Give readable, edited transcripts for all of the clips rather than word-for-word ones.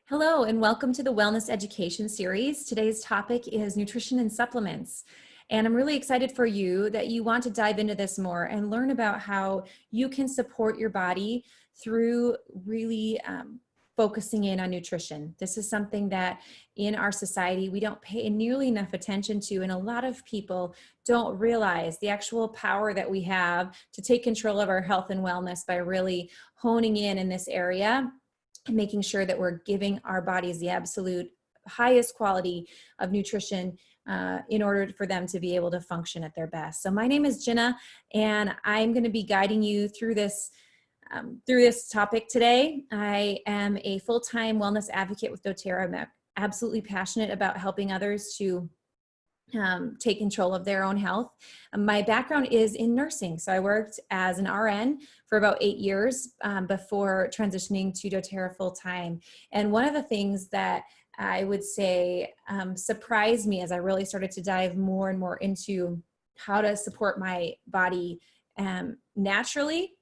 Hello and welcome to the Wellness Education Series. Today's topic is nutrition and supplements. And I'm really excited for you that you want to dive into this more and learn about how you can support your body through really focusing in on nutrition. This is something that in our society we don't pay nearly enough attention to, and a lot of people don't realize the actual power that we have to take control of our health and wellness by really honing in this area and making sure that we're giving our bodies the absolute highest quality of nutrition in order for them to be able to function at their best. So my name is Jenna, and I'm going to be guiding you through this topic today. I am a full-time wellness advocate with doTERRA. I'm absolutely passionate about helping others to take control of their own health. My background is in nursing. So I worked as an RN for about 8 years before transitioning to doTERRA full-time. And one of the things that I would say surprised me as I really started to dive more and more into how to support my body naturally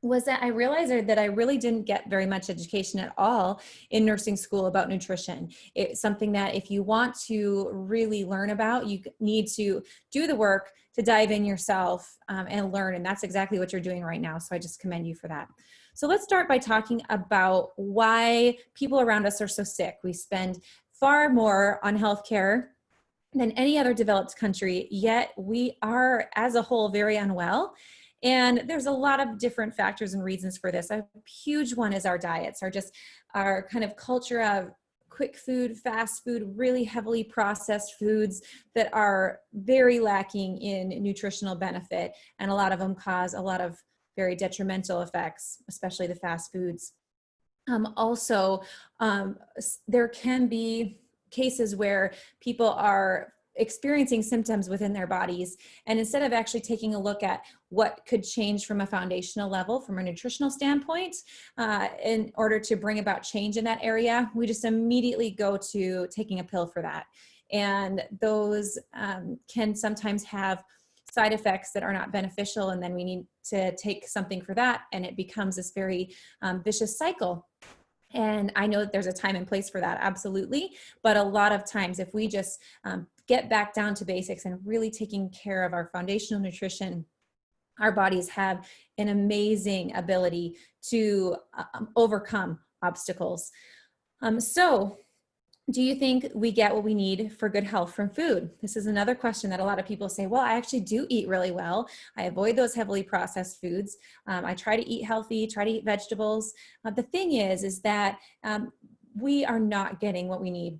was that I realized that I really didn't get very much education at all in nursing school about nutrition. It's something that if you want to really learn about, you need to do the work to dive in yourself and learn. And that's exactly what you're doing right now. So I just commend you for that. So let's start by talking about why people around us are so sick. We spend far more on healthcare than any other developed country, yet we are as a whole very unwell. And there's a lot of different factors and reasons for this. A huge one is our diets, our kind of culture of quick food, fast food, really heavily processed foods that are very lacking in nutritional benefit. And a lot of them cause a lot of very detrimental effects, especially the fast foods. There can be cases where people are experiencing symptoms within their bodies, and instead of actually taking a look at what could change from a foundational level, from a nutritional standpoint, in order to bring about change in that area, we just immediately go to taking a pill for that. And those can sometimes have side effects that are not beneficial, and then we need to take something for that, and it becomes this very vicious cycle. And I know that there's a time and place for that, absolutely. But a lot of times, if we just get back down to basics and really taking care of our foundational nutrition, our bodies have an amazing ability to overcome obstacles. So do you think we get what we need for good health from food? This is another question that a lot of people say, well, I actually do eat really well. I avoid those heavily processed foods. I try to eat healthy, try to eat vegetables. The thing is that we are not getting what we need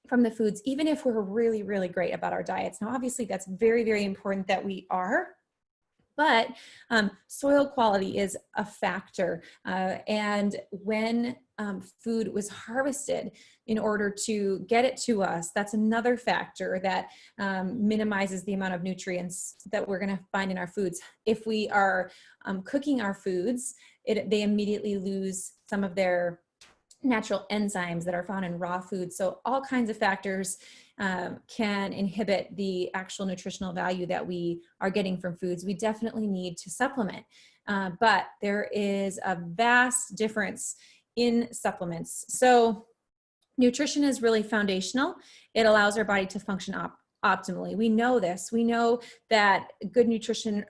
from the foods, even if we're really, really great about our diets. Now, obviously, that's very, very important that we are. But soil quality is a factor. And when food was harvested in order to get it to us, that's another factor that minimizes the amount of nutrients that we're going to find in our foods. If we are cooking our foods, they immediately lose some of their natural enzymes that are found in raw food. So all kinds of factors can inhibit the actual nutritional value that we are getting from foods. We definitely need to supplement, but there is a vast difference in supplements. So nutrition is really foundational. It allows our body to function optimally. We know this. We know that good nutrition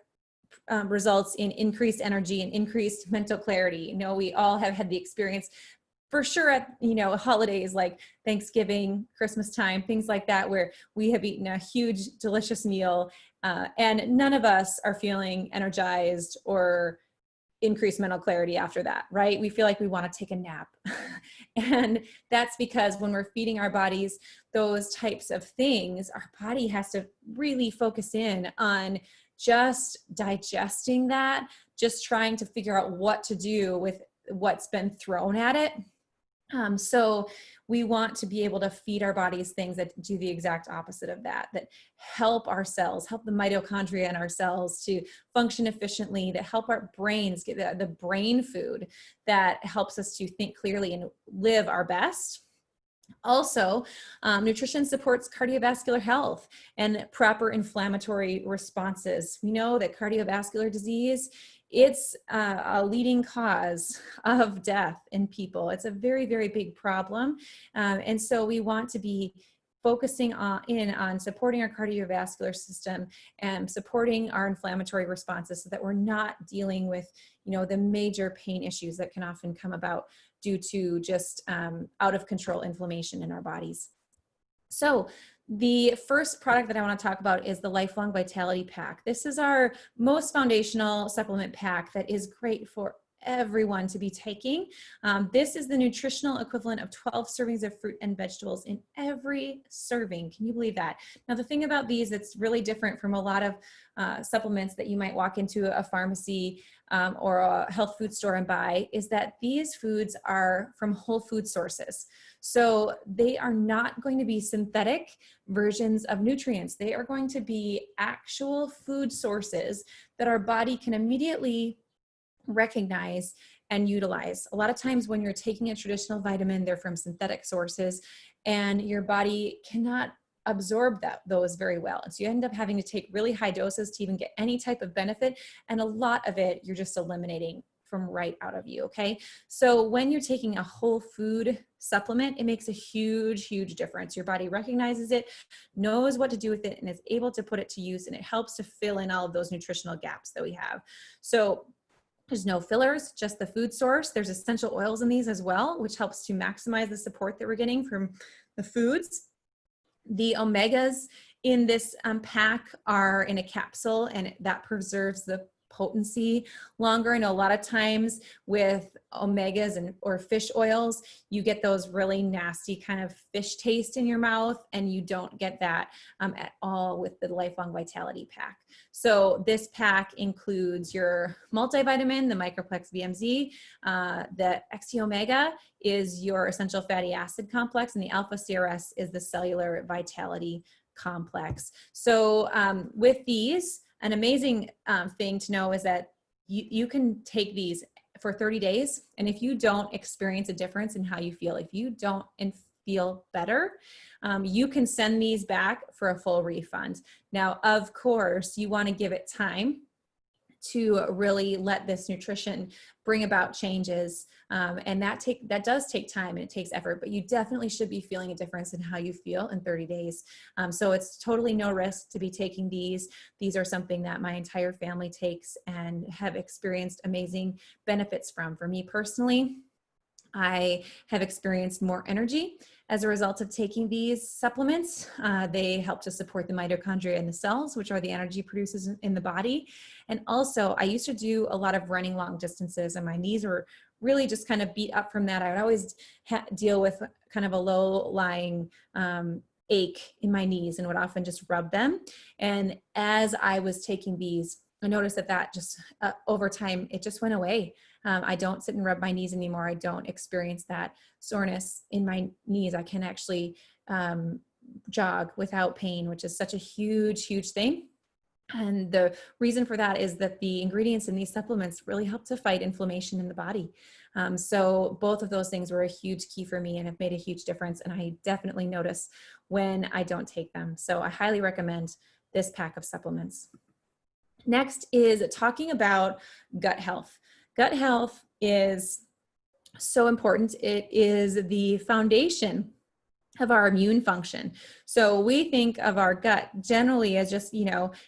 results in increased energy and increased mental clarity. You know, we all have had the experience for sure at, holidays like Thanksgiving, Christmas time, things like that, where we have eaten a huge, delicious meal and none of us are feeling energized or increased mental clarity after that, right? We feel like we want to take a nap. And that's because when we're feeding our bodies those types of things, our body has to really focus in on just digesting that, just trying to figure out what to do with what's been thrown at it. So we want to be able to feed our bodies things that do the exact opposite of that help our cells, help the mitochondria in our cells to function efficiently, that help our brains get the brain food that helps us to think clearly and live our best. Also, nutrition supports cardiovascular health and proper inflammatory responses. We know that cardiovascular disease it's a leading cause of death in people. It's a very, very big problem. And so we want to be focusing on supporting our cardiovascular system and supporting our inflammatory responses so that we're not dealing with, the major pain issues that can often come about due to just out of control inflammation in our bodies. So the first product that I want to talk about is the Lifelong Vitality Pack. This is our most foundational supplement pack that is great for everyone to be taking. This is the nutritional equivalent of 12 servings of fruit and vegetables in every serving. Can you believe that? Now, the thing about these that's really different from a lot of supplements that you might walk into a pharmacy or a health food store and buy is that these foods are from whole food sources. So they are not going to be synthetic versions of nutrients. They are going to be actual food sources that our body can immediately recognize and utilize. A lot of times when you're taking a traditional vitamin, they're from synthetic sources and your body cannot absorb those very well. And so you end up having to take really high doses to even get any type of benefit. And a lot of it, you're just eliminating from right out of you, okay? So when you're taking a whole food supplement, it makes a huge, huge difference. Your body recognizes it, knows what to do with it, and is able to put it to use, and it helps to fill in all of those nutritional gaps that we have. So there's no fillers, just the food source. There's essential oils in these as well, which helps to maximize the support that we're getting from the foods. The omegas in this pack are in a capsule, and that preserves the potency longer. I know a lot of times with omegas or fish oils, you get those really nasty kind of fish taste in your mouth, and you don't get that at all with the Lifelong Vitality Pack. So this pack includes your multivitamin, the Microplex VMZ, the XT Omega is your essential fatty acid complex, and the Alpha CRS is the cellular vitality complex. So with these, an amazing thing to know is that you can take these for 30 days. And if you don't experience a difference in how you feel, if you don't feel better, you can send these back for a full refund. Now, of course, you want to give it time to really let this nutrition bring about changes. And that does take time and it takes effort, but you definitely should be feeling a difference in how you feel in 30 days. So it's totally no risk to be taking these. These are something that my entire family takes and have experienced amazing benefits from. For me personally, I have experienced more energy as a result of taking these supplements. They help to support the mitochondria in the cells, which are the energy producers in the body. And also, I used to do a lot of running long distances, and my knees were really just kind of beat up from that. I would always deal with kind of a low-lying ache in my knees and would often just rub them. And as I was taking these, I noticed that just over time, it just went away. I don't sit and rub my knees anymore. I don't experience that soreness in my knees. I can actually jog without pain, which is such a huge, huge thing. And the reason for that is that the ingredients in these supplements really help to fight inflammation in the body. So both of those things were a huge key for me and have made a huge difference. And I definitely notice when I don't take them. So I highly recommend this pack of supplements. Next is talking about gut health. Gut health is so important. It is the foundation of our immune function. So we think of our gut generally as just,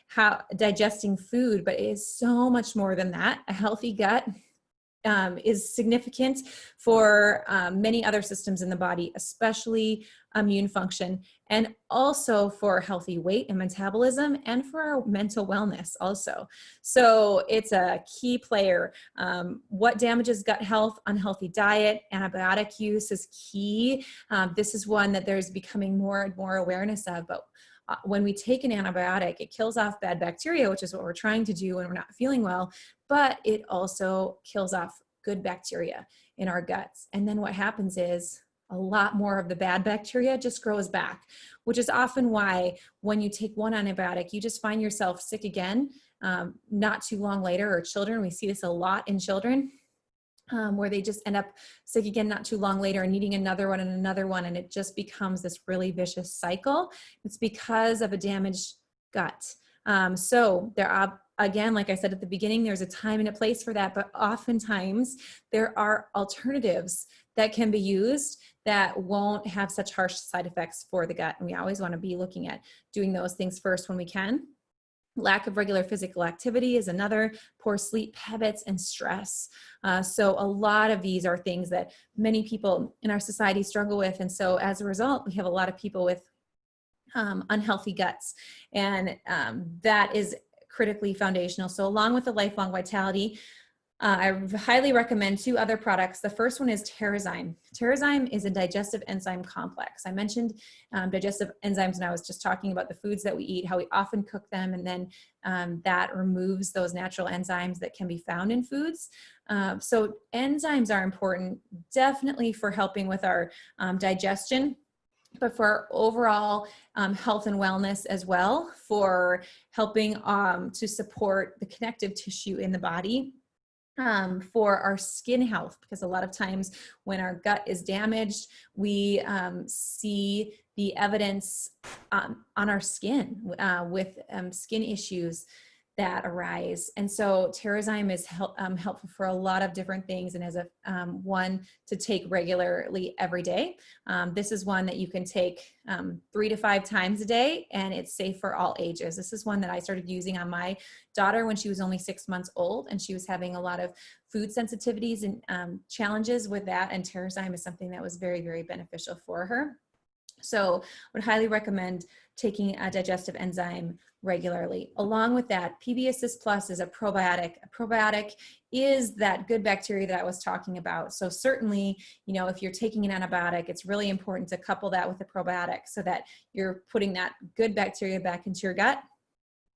how digesting food, but it is so much more than that. A healthy gut is significant for many other systems in the body, especially immune function, and also for healthy weight and metabolism, and for our mental wellness also. So it's a key player. What damages gut health? Unhealthy diet, antibiotic use is key. This is one that there's becoming more and more awareness of, but when we take an antibiotic, it kills off bad bacteria, which is what we're trying to do when we're not feeling well, but it also kills off good bacteria in our guts. And then what happens is a lot more of the bad bacteria just grows back, which is often why when you take one antibiotic, you just find yourself sick again, not too long later. Or children, we see this a lot in children, where they just end up sick again not too long later and needing another one and another one. And it just becomes this really vicious cycle. It's because of a damaged gut. So there are again, like I said at the beginning, there's a time and a place for that, but oftentimes there are alternatives that can be used that won't have such harsh side effects for the gut. And we always want to be looking at doing those things first when we can. Lack of regular physical activity is another, poor sleep habits, and stress. So a lot of these are things that many people in our society struggle with. And so as a result, we have a lot of people with unhealthy guts. And that is critically foundational. So along with the lifelong vitality, I highly recommend 2 other products. The first one is TerraZyme. TerraZyme is a digestive enzyme complex. I mentioned digestive enzymes when I was just talking about the foods that we eat, how we often cook them, and then that removes those natural enzymes that can be found in foods. So enzymes are important, definitely for helping with our digestion, but for our overall health and wellness as well, for helping to support the connective tissue in the body. For our skin health, because a lot of times when our gut is damaged, we see the evidence on our skin with skin issues that arise. And so TerraZyme is helpful for a lot of different things, and as a one to take regularly every day. This is one that you can take 3 to 5 times a day, and it's safe for all ages. This is one that I started using on my daughter when she was only 6 months old, and she was having a lot of food sensitivities and challenges with that, and TerraZyme is something that was very, very beneficial for her. So I would highly recommend taking a digestive enzyme regularly. Along with that, PB Assist Plus is a probiotic. A probiotic is that good bacteria that I was talking about. So certainly, you know, if you're taking an antibiotic, it's really important to couple that with a probiotic so that you're putting that good bacteria back into your gut.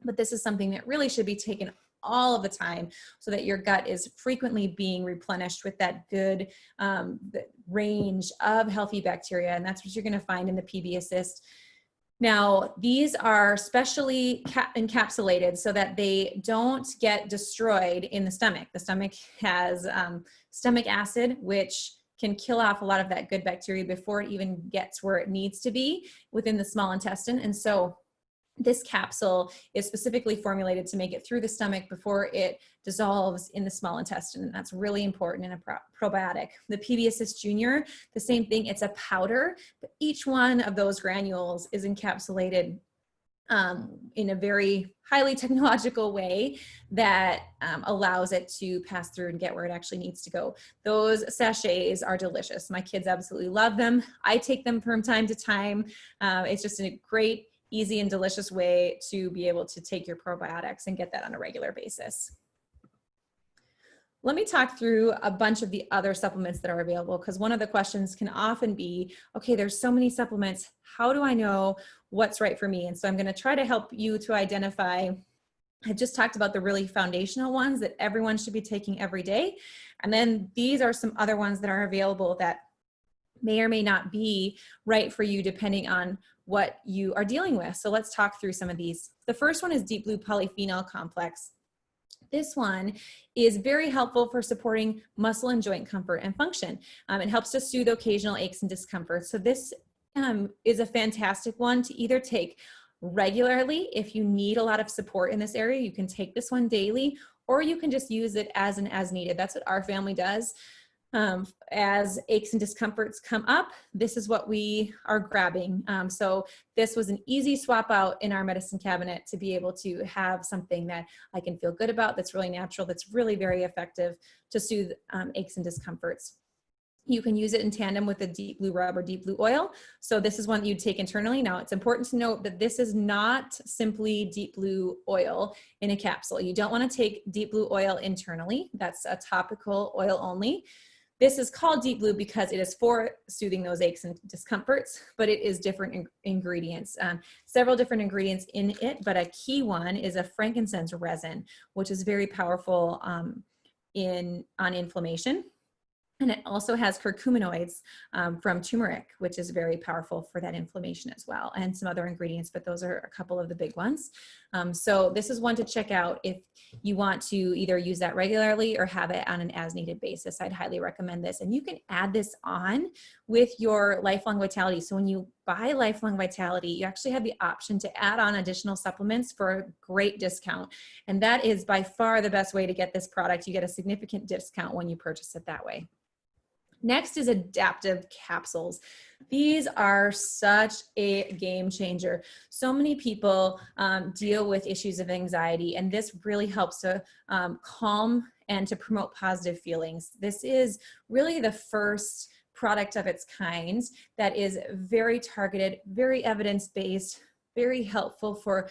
But this is something that really should be taken all of the time so that your gut is frequently being replenished with that good range of healthy bacteria. And that's what you're going to find in the PB Assist. Now, these are specially encapsulated so that they don't get destroyed in the stomach. The stomach has stomach acid, which can kill off a lot of that good bacteria before it even gets where it needs to be within the small intestine. And so this capsule is specifically formulated to make it through the stomach before it dissolves in the small intestine. And that's really important in a probiotic. The PB Assist Junior, the same thing, it's a powder, but each one of those granules is encapsulated in a very highly technological way that allows it to pass through and get where it actually needs to go. Those sachets are delicious. My kids absolutely love them. I take them from time to time. It's just a great, easy and delicious way to be able to take your probiotics and get that on a regular basis. Let me talk through a bunch of the other supplements that are available, because one of the questions can often be, okay, there's so many supplements. How do I know what's right for me? And so I'm going to try to help you to identify. I just talked about the really foundational ones that everyone should be taking every day. And then these are some other ones that are available that may or may not be right for you depending on what you are dealing with. So let's talk through some of these. The first one is Deep Blue Polyphenol Complex. This one is very helpful for supporting muscle and joint comfort and function. It helps to soothe occasional aches and discomfort. So this is a fantastic one to either take regularly if you need a lot of support in this area. You can take this one daily, or you can just use it as needed. That's what our family does. As aches and discomforts come up, this is what we are grabbing. So this was an easy swap out in our medicine cabinet to be able to have something that I can feel good about, that's really natural, that's really very effective to soothe aches and discomforts. You can use it in tandem with the Deep Blue Rub or Deep Blue Oil. So this is one that you'd take internally. Now, it's important to note that this is not simply Deep Blue Oil in a capsule. You don't want to take Deep Blue Oil internally. That's a topical oil only. This is called Deep Blue because it is for soothing those aches and discomforts, but it is different ingredients, several different ingredients in it, but a key one is a frankincense resin, which is very powerful on inflammation. And it also has curcuminoids from turmeric, which is very powerful for that inflammation as well, and some other ingredients, but those are a couple of the big ones. So this is one to check out if you want to either use that regularly or have it on an as-needed basis. I'd highly recommend this. And you can add this on with your lifelong vitality. So when you buy Lifelong Vitality, you actually have the option to add on additional supplements for a great discount. And that is by far the best way to get this product. You get a significant discount when you purchase it that way. Next is adaptive capsules. These are such a game changer. So many people deal with issues of anxiety, and this really helps to calm and to promote positive feelings. This is really the first product of its kind that is very targeted, very evidence-based, very helpful for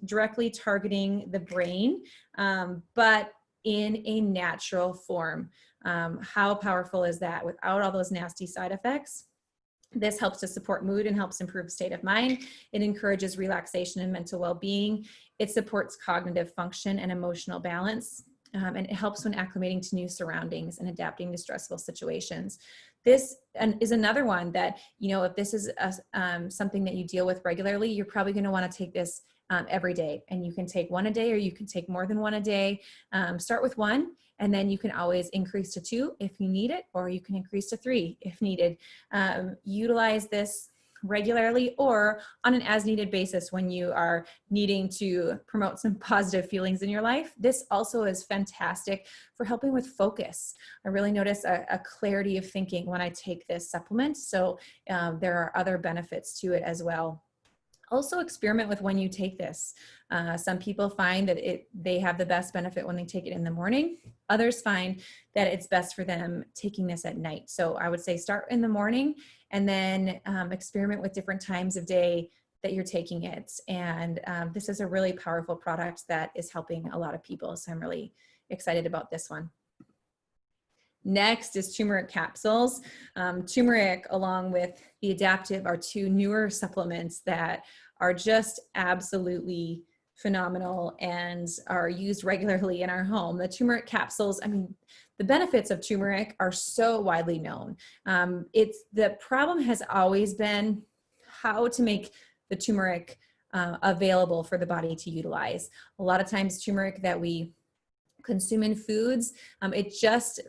directly targeting the brain, but in a natural form. How powerful is that without all those nasty side effects? This helps to support mood and helps improve state of mind. It encourages relaxation and mental well-being. It supports cognitive function and emotional balance. And it helps when acclimating to new surroundings and adapting to stressful situations. This is another one that, if this is something that you deal with regularly, you're probably going to want to take this every day. And you can take one a day, or you can take more than one a day. Start with one, and then you can always increase to 2 if you need it, or you can increase to 3 if needed. Utilize this regularly or on an as needed basis when you are needing to promote some positive feelings in your life. This also is fantastic for helping with focus. I really notice a clarity of thinking when I take this supplement. So there are other benefits to it as well. Also experiment with when you take this. Some people find that they have the best benefit when they take it in the morning. Others find that it's best for them taking this at night. So I would say start in the morning and then experiment with different times of day that you're taking it. And this is a really powerful product that is helping a lot of people. So I'm really excited about this one. Next is turmeric capsules. Turmeric, along with the adaptive, are 2 newer supplements that are just absolutely phenomenal and are used regularly in our home. The turmeric capsules, the benefits of turmeric are so widely known. The problem has always been how to make the turmeric available for the body to utilize. A lot of times turmeric that we consume in foods, it just,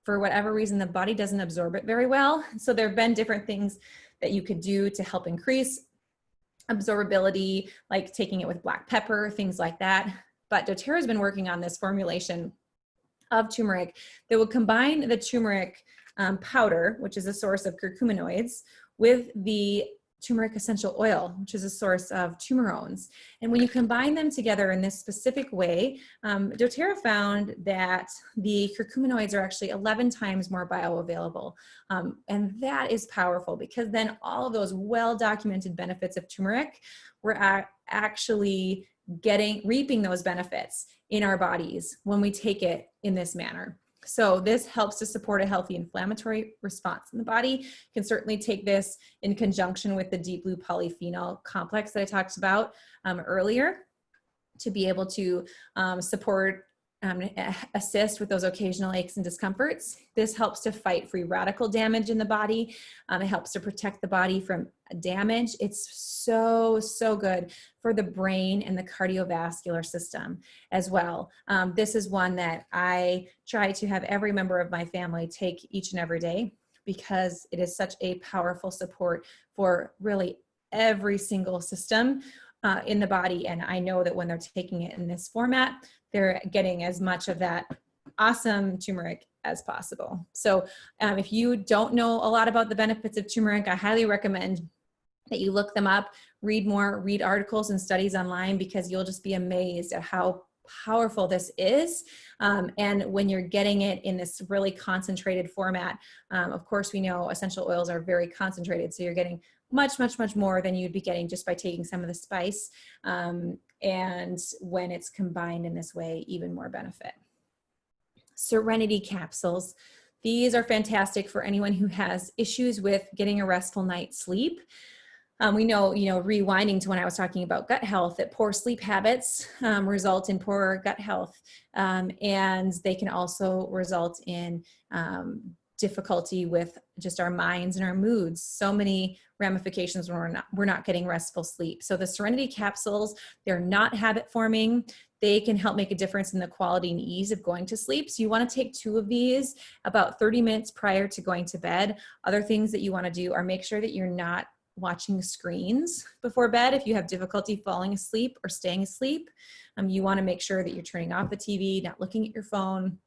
for whatever reason, the body doesn't absorb it very well. So there have been different things that you could do to help increase absorbability, like taking it with black pepper, things like that. But doTERRA has been working on this formulation of turmeric that would combine the turmeric powder, which is a source of curcuminoids, with the turmeric essential oil, which is a source of turmerones. And when you combine them together in this specific way, doTERRA found that the curcuminoids are actually 11 times more bioavailable. And that is powerful because then all of those well-documented benefits of turmeric, we're actually reaping those benefits in our bodies when we take it in this manner. So this helps to support a healthy inflammatory response in the body. You can certainly take this in conjunction with the deep blue polyphenol complex that I talked about earlier to be able to support assist with those occasional aches and discomforts. This helps to fight free radical damage in the body. It helps to protect the body from damage. It's so, so good for the brain and the cardiovascular system as well. This is one that I try to have every member of my family take each and every day because it is such a powerful support for really every single system in the body. And I know that when they're taking it in this format, they're getting as much of that awesome turmeric as possible. So if you don't know a lot about the benefits of turmeric, I highly recommend that you look them up, read articles and studies online, because you'll just be amazed at how powerful this is. And when you're getting it in this really concentrated format, of course, we know essential oils are very concentrated. So you're getting much, much, much more than you'd be getting just by taking some of the spice. And when it's combined in this way, even more benefit. Serenity capsules. These are fantastic for anyone who has issues with getting a restful night's sleep. We know, rewinding to when I was talking about gut health, that poor sleep habits result in poor gut health. And they can also result in difficulty with just our minds and our moods. So many ramifications when we're not getting restful sleep. So the Serenity capsules, they're not habit forming. They can help make a difference in the quality and ease of going to sleep. So you want to take 2 of these about 30 minutes prior to going to bed. Other things that you want to do are make sure that you're not watching screens before bed. If you have difficulty falling asleep or staying asleep, you want to make sure that you're turning off the TV, not looking at your phone,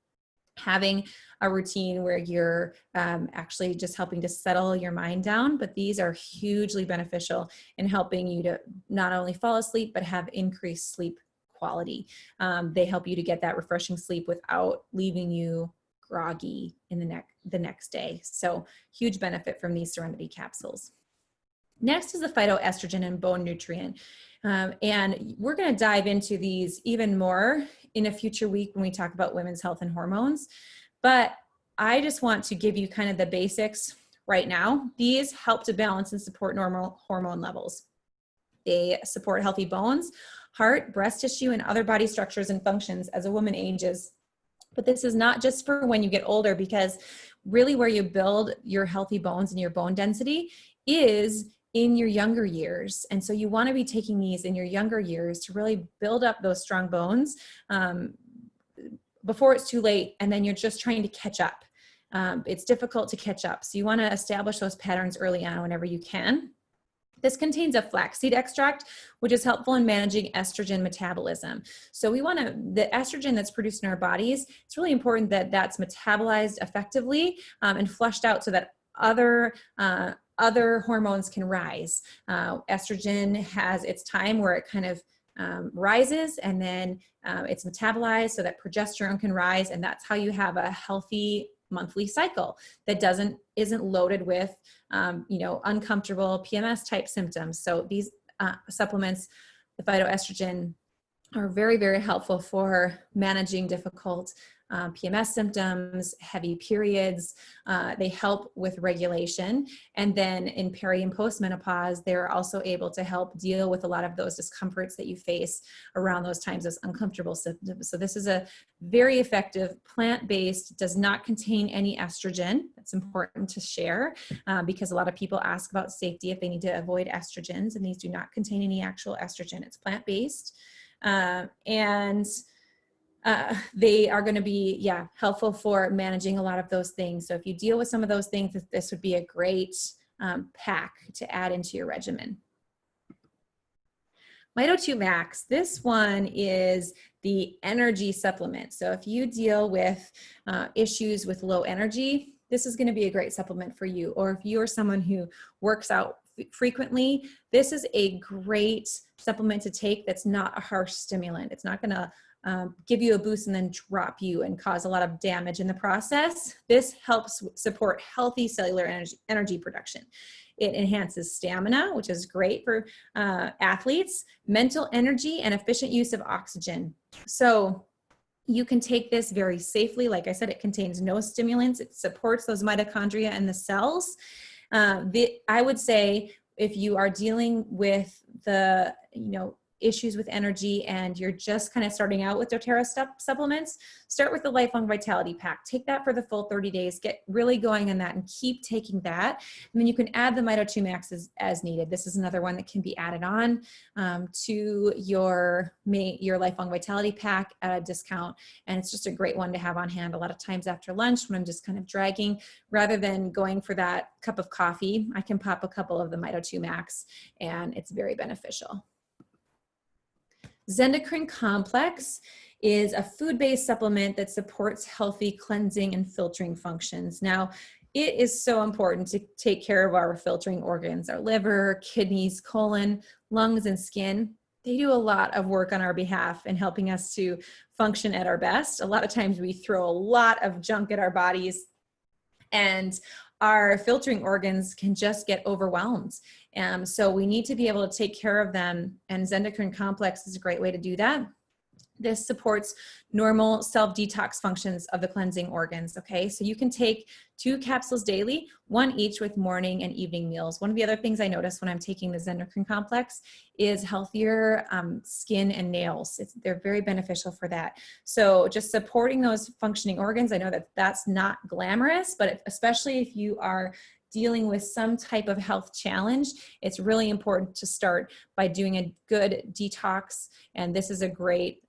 having a routine where you're actually just helping to settle your mind down. But these are hugely beneficial in helping you to not only fall asleep, but have increased sleep quality. They help you to get that refreshing sleep without leaving you groggy in the next day. So huge benefit from these Serenity capsules. Next is the phytoestrogen and bone nutrient. And we're going to dive into these even more in a future week when we talk about women's health and hormones. But I just want to give you kind of the basics right now. These help to balance and support normal hormone levels. They support healthy bones, heart, breast tissue, and other body structures and functions as a woman ages. But this is not just for when you get older, because really where you build your healthy bones and your bone density is in your younger years. And so you want to be taking these in your younger years to really build up those strong bones before it's too late, and then you're just trying to catch up. It's difficult to catch up. So you want to establish those patterns early on whenever you can. This contains a flaxseed extract, which is helpful in managing estrogen metabolism. So we want the estrogen that's produced in our bodies, it's really important that that's metabolized effectively and flushed out so that other hormones can rise. Estrogen has its time where it kind of rises, and then it's metabolized so that progesterone can rise, and that's how you have a healthy monthly cycle that isn't loaded with uncomfortable PMS type symptoms. So these supplements, the phytoestrogen, are very, very helpful for managing difficult PMS symptoms, heavy periods. They help with regulation. And then in peri and postmenopause, they're also able to help deal with a lot of those discomforts that you face around those times, those uncomfortable symptoms. So this is a very effective plant-based, does not contain any estrogen. That's important to share because a lot of people ask about safety if they need to avoid estrogens, and these do not contain any actual estrogen. It's plant-based. They are going to be, helpful for managing a lot of those things. So if you deal with some of those things, this would be a great pack to add into your regimen. Mito2 Max, this one is the energy supplement. So if you deal with issues with low energy, this is going to be a great supplement for you. Or if you are someone who works out frequently, this is a great supplement to take that's not a harsh stimulant. It's not going to give you a boost and then drop you and cause a lot of damage in the process. This helps support healthy cellular energy production. It enhances stamina, which is great for athletes, mental energy, and efficient use of oxygen. So you can take this very safely. Like I said, it contains no stimulants. It supports those mitochondria in the cells. I would say if you are dealing with the, issues with energy and you're just kind of starting out with doTERRA supplements, start with the Lifelong Vitality Pack. Take that for the full 30 days, get really going on that and keep taking that. And then you can add the Mito2 Max as needed. This is another one that can be added on to your Lifelong Vitality Pack at a discount. And it's just a great one to have on hand a lot of times after lunch when I'm just kind of dragging, rather than going for that cup of coffee, I can pop a couple of the Mito2 Max and it's very beneficial. Zendocrine Complex is a food-based supplement that supports healthy cleansing and filtering functions. Now, it is so important to take care of our filtering organs, our liver, kidneys, colon, lungs, and skin. They do a lot of work on our behalf in helping us to function at our best. A lot of times we throw a lot of junk at our bodies, and our filtering organs can just get overwhelmed. So we need to be able to take care of them, and Zendocrine Complex is a great way to do that. This supports normal self-detox functions of the cleansing organs, okay? So you can take 2 capsules daily, 1 each with morning and evening meals. One of the other things I notice when I'm taking the Zendocrine Complex is healthier skin and nails. They're very beneficial for that. So just supporting those functioning organs, I know that that's not glamorous, but especially if you are dealing with some type of health challenge, it's really important to start by doing a good detox. And this is a great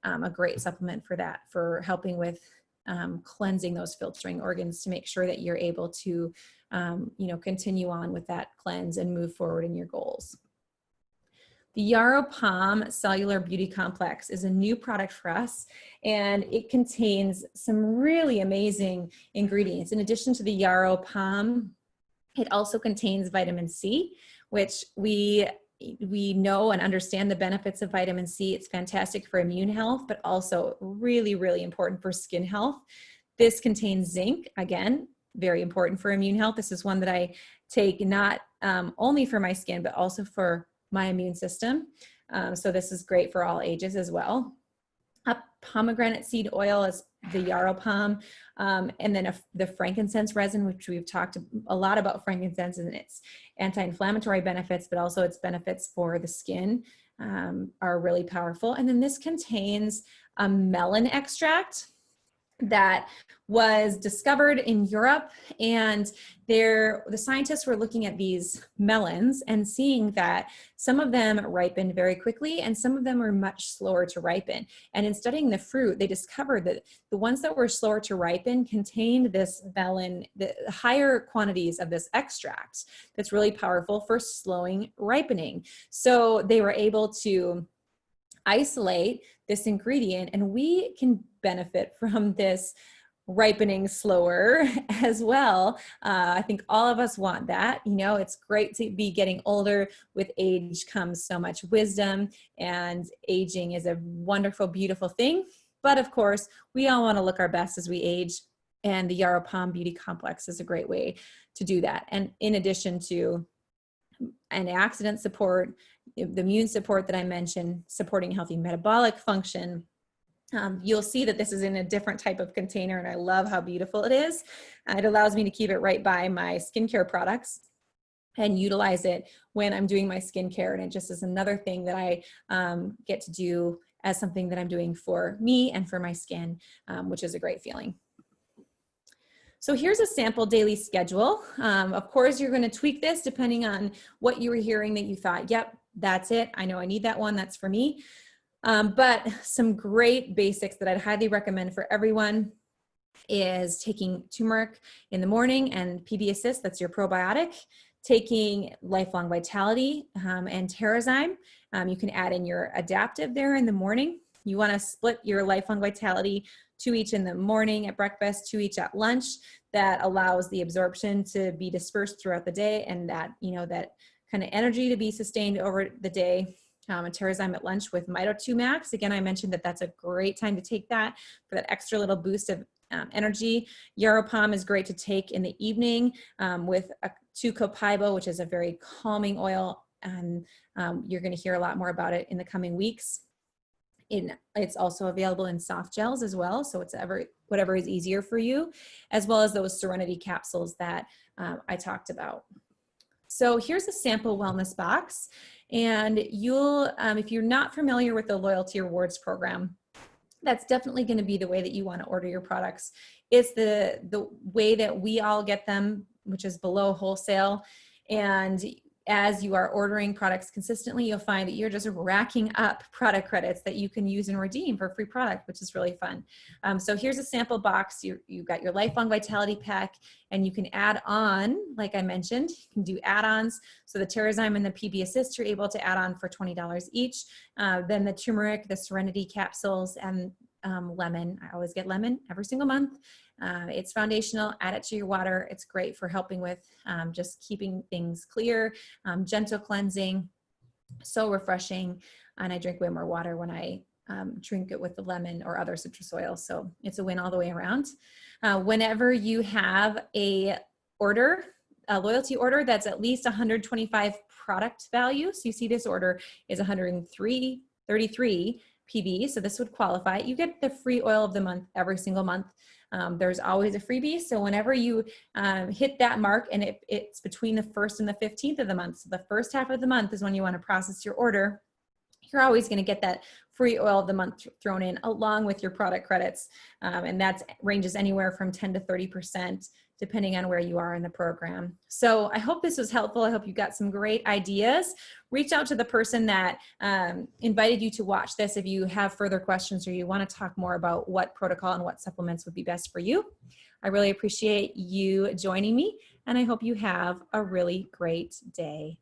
supplement for that, for helping with cleansing those filtering organs to make sure that you're able to continue on with that cleanse and move forward in your goals. The Yarrow Palm Cellular Beauty Complex is a new product for us, and it contains some really amazing ingredients. In addition to the Yarrow Palm, it also contains vitamin C, which we know and understand the benefits of vitamin C. It's fantastic for immune health, but also really, really important for skin health. This contains zinc, again, very important for immune health. This is one that I take not only for my skin, but also for my immune system. So this is great for all ages as well. A pomegranate seed oil is the Yarrow Palm, and then the frankincense resin, which we've talked a lot about frankincense and its anti-inflammatory benefits, but also its benefits for the skin are really powerful. And then this contains a melon extract that was discovered in Europe, and the scientists were looking at these melons and seeing that some of them ripened very quickly and some of them were much slower to ripen. And in studying the fruit, they discovered that the ones that were slower to ripen contained this melon, the higher quantities of this extract that's really powerful for slowing ripening. So they were able to isolate this ingredient, and we can benefit from this ripening slower as well. I think all of us want that. It's great to be getting older. With age comes so much wisdom, and aging is a wonderful, beautiful thing. But of course, we all want to look our best as we age, and the Yarrow Palm Beauty Complex is a great way to do that. And in addition to antioxidant support, the immune support that I mentioned, supporting healthy metabolic function, you'll see that this is in a different type of container, and I love how beautiful it is. It allows me to keep it right by my skincare products and utilize it when I'm doing my skincare. And it just is another thing that I get to do as something that I'm doing for me and for my skin, which is a great feeling. So here's a sample daily schedule. Of course, you're going to tweak this depending on what you were hearing that you thought, yep, that's it. I know I need that one. That's for me. But some great basics that I'd highly recommend for everyone is taking turmeric in the morning and PB Assist, that's your probiotic, taking Lifelong Vitality and Terrazyme. You can add in your adaptive there in the morning. You want to split your Lifelong Vitality, 2 each in the morning at breakfast, 2 each at lunch. That allows the absorption to be dispersed throughout the day, and that, that kind of energy to be sustained over the day. And Terrazyme at lunch with Mito2 Max. Again, I mentioned that that's a great time to take that for that extra little boost of energy. Yarrow Palm is great to take in the evening with a 2 Copaiba, which is a very calming oil, and you're going to hear a lot more about it in the coming weeks. It's also available in soft gels as well, so it's whatever is easier for you, as well as those Serenity capsules that I talked about. So here's a sample wellness box, and you'll, if you're not familiar with the Loyalty Rewards program, that's definitely going to be the way that you want to order your products. It's the way that we all get them, which is below wholesale. And as you are ordering products consistently, you'll find that you're just racking up product credits that you can use and redeem for free product, which is really fun. So here's a sample box. You've got your Lifelong Vitality pack, and you can add on, like I mentioned, you can do add-ons. So the Terrazyme and the PB Assist, you're able to add on for $20 each. Then the turmeric, the Serenity capsules, and lemon. I always get lemon every single month. It's foundational. Add it to your water. It's great for helping with just keeping things clear, gentle cleansing, so refreshing. And I drink way more water when I drink it with the lemon or other citrus oil. So it's a win all the way around. Whenever you have a loyalty order that's at least 125 product value. So you see this order is 133 PB. So this would qualify. You get the free oil of the month every single month. There's always a freebie. So whenever you hit that mark, and it's between the 1st and the 15th of the month. So the first half of the month is when you want to process your order. You're always going to get that free oil of the month thrown in along with your product credits. And that ranges anywhere from 10 to 30%, depending on where you are in the program. So I hope this was helpful. I hope you got some great ideas. Reach out to the person that invited you to watch this if you have further questions or you want to talk more about what protocol and what supplements would be best for you. I really appreciate you joining me, and I hope you have a really great day.